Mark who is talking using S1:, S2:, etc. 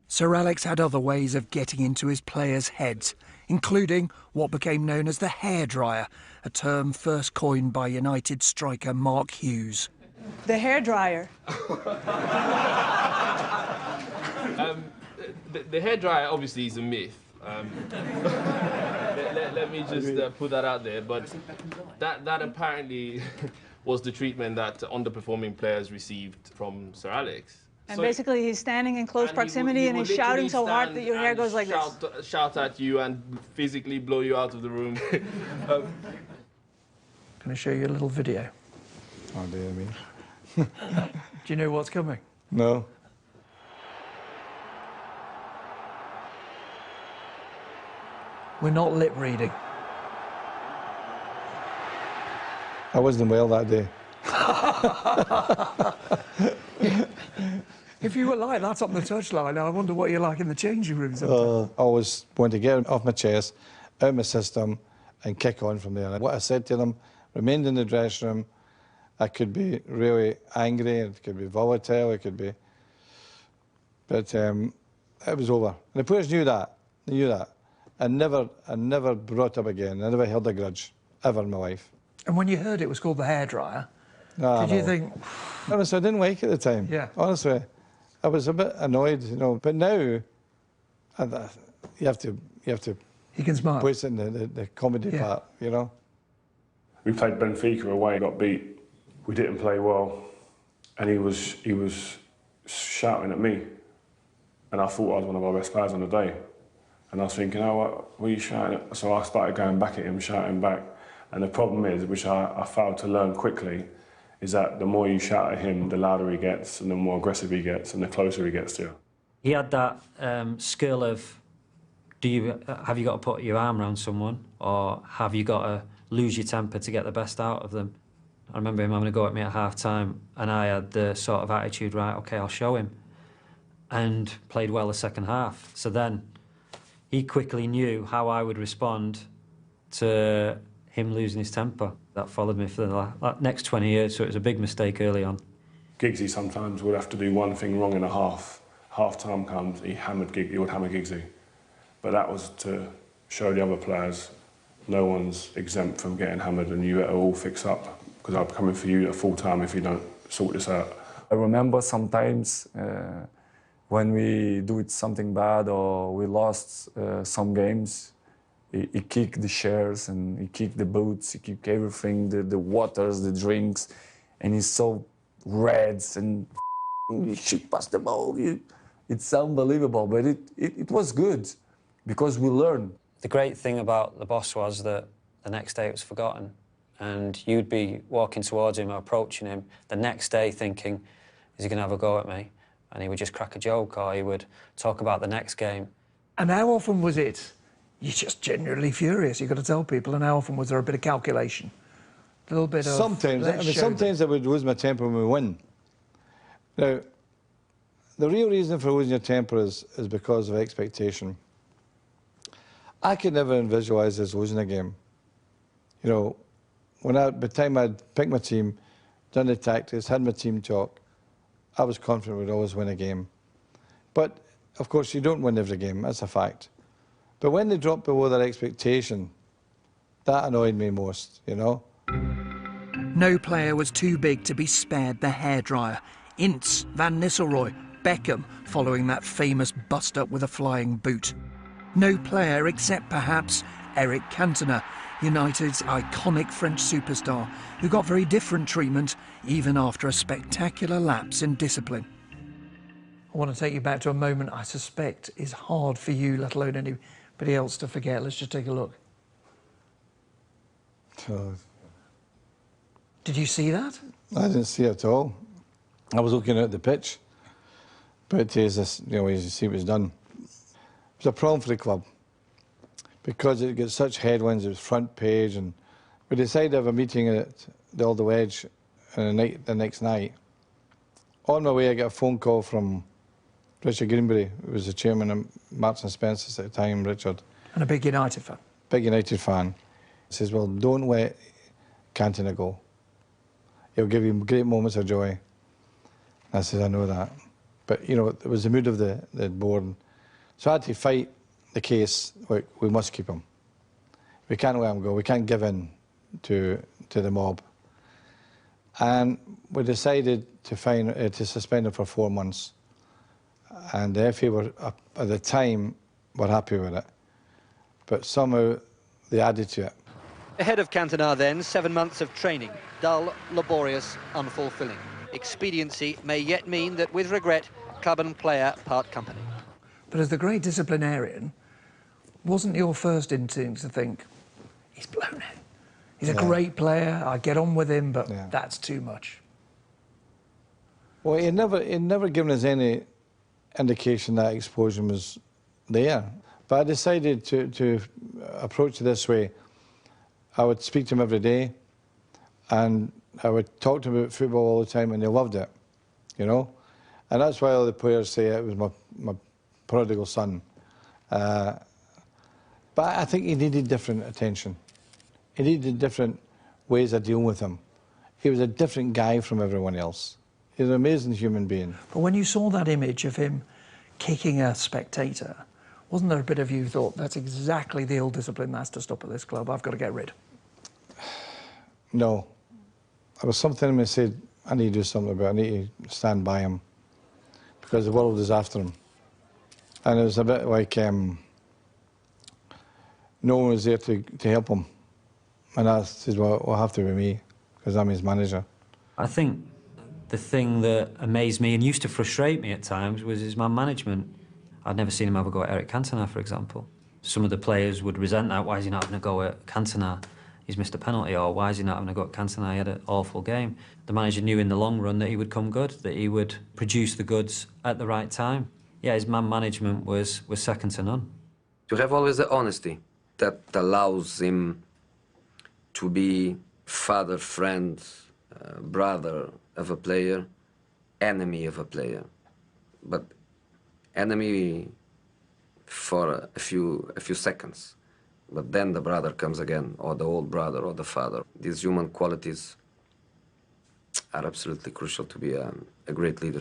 S1: Sir Alex had other ways of getting into his players' heads, including what became known as the hairdryer, a term first coined by United striker Mark Hughes.
S2: The hairdryer.
S3: The hairdryer obviously is a myth. Let me just put that out there, but that apparently was the treatment that underperforming players received from Sir Alex.
S2: And so basically he's standing in close proximity and he's shouting so hard that your hair goes like this.
S3: Shout at you and physically blow you out of the room.
S1: Can I show you a little video?
S4: Oh dear me.
S1: Do you know what's coming?
S4: No.
S1: We're not lip reading.
S4: I wasn't well that day.
S1: If you were like that on the touchline, I wonder what you're like in the changing room sometimes.
S4: I always want to get off my chest, out of my system, and kick on from there. What I said to them remained in the dressing room. I could be really angry, it could be volatile, it could be... But it was over. And the players knew that. They knew that. I never brought up again. I never held a grudge, ever in my life.
S1: And when you heard it was called the hairdryer,
S4: did
S1: you think...
S4: Honestly, I didn't like it at the time.
S1: Yeah.
S4: Honestly, I was a bit annoyed, you know. But now, you have to
S1: You can smile.
S4: place it in the comedy part, you know.
S5: We played Benfica away, got beat. We didn't play well, and he was shouting at me, and I thought I was one of our best players on the day. And I was thinking, oh, what are you shouting at? So I started going back at him, shouting back. And the problem is, which I failed to learn quickly, is that the more you shout at him, the louder he gets, and the more aggressive he gets, and the closer he gets to you.
S6: He had that skill of, have you got to put your arm around someone, or have you got to lose your temper to get the best out of them? I remember him having a go at me at half-time, and I had the sort of attitude, right, OK, I'll show him, and played well the second half. So then he quickly knew how I would respond to him losing his temper. That followed me for the next 20 years, so it was a big mistake early on.
S5: Giggsy sometimes would have to do one thing wrong in a half. Half-time comes, he would hammer Giggsy. But that was to show the other players no one's exempt from getting hammered, and you better all fix up, because I'm coming for you at full time if you don't sort this out.
S7: I remember sometimes when we do something bad or we lost some games, he kicked the chairs and he kicked the boots, he kicked everything, the waters, the drinks, and he's so red and you should pass the ball. It's unbelievable, but it was good because we learned.
S6: The great thing about the boss was that the next day it was forgotten, and you'd be walking towards him or approaching him the next day thinking, is he going to have a go at me? And he would just crack a joke, or he would talk about the next game.
S1: And how often was it you're just generally furious? You've got to tell people. And how often was there a bit of calculation? A little bit of...
S4: Sometimes. Sometimes I would lose my temper when we win. Now, the real reason for losing your temper is because of expectation. I could never visualise us losing a game. You know, by the time I'd picked my team, done the tactics, had my team talk, I was confident we'd always win a game. But, of course, you don't win every game, that's a fact. But when they dropped below their expectation, that annoyed me most, you know?
S1: No player was too big to be spared the hairdryer. Ince, Van Nistelrooy, Beckham, following that famous bust-up with a flying boot. No player except perhaps Eric Cantona, United's iconic French superstar, who got very different treatment even after a spectacular lapse in discipline. I want to take you back to a moment I suspect is hard for you, let alone anybody else, to forget. Let's just take a look. Did you see that?
S4: I didn't see it at all. I was looking at the pitch. But as you see what was done. It was a problem for the club because it got such headwinds. It was front page, and we decided to have a meeting at the Alder Wedge the next night. On my way, I got a phone call from Richard Greenbury, who was the chairman of Marks and Spencer's at the time, Richard.
S1: And a big United fan.
S4: Big United fan. He says, well, don't let Cantona go. He'll give you great moments of joy. I said, I know that. But, you know, it was the mood of the board. So I had to fight the case, like, we must keep him. We can't let him go. We can't give in to the mob. And we decided to suspend him for 4 months. And the FA were, at the time, were happy with it. But somehow they added to it.
S8: Ahead of Cantona then, 7 months of training. Dull, laborious, unfulfilling. Expediency may yet mean that, with regret, club and player part company.
S1: But as the great disciplinarian, wasn't your first instinct to think, he's blown it? He's a great player, I get on with him, but that's too much.
S4: Well, he'd never given us any indication that explosion was there. But I decided to approach it this way. I would speak to him every day, and I would talk to him about football all the time, and he loved it, you know? And that's why all the players say it was my prodigal son. But I think he needed different attention. He needed different ways of dealing with him. He was a different guy from everyone else. He's an amazing human being.
S1: But when you saw that image of him kicking a spectator, wasn't there a bit of you thought, that's exactly the ill-discipline that's to stop at this club, I've got to get rid?
S4: No. There was something in me that said, I need to do something about it. I need to stand by him, because the world is after him. And it was a bit like no one was there to help him. And I said, well, it'll have to be me, because I'm his manager.
S6: I think the thing that amazed me and used to frustrate me at times was his man management. I'd never seen him have a go at Eric Cantona, for example. Some of the players would resent that. Why is he not having a go at Cantona? He's missed a penalty. Or why is he not having a go at Cantona? He had an awful game. The manager knew in the long run that he would come good, that he would produce the goods at the right time. Yeah, his man management was second to none.
S9: You have always the honesty that allows him to be father, friend, brother of a player, enemy of a player. But enemy for a few seconds. But then the brother comes again, or the old brother, or the father. These human qualities are absolutely crucial to be a great leader.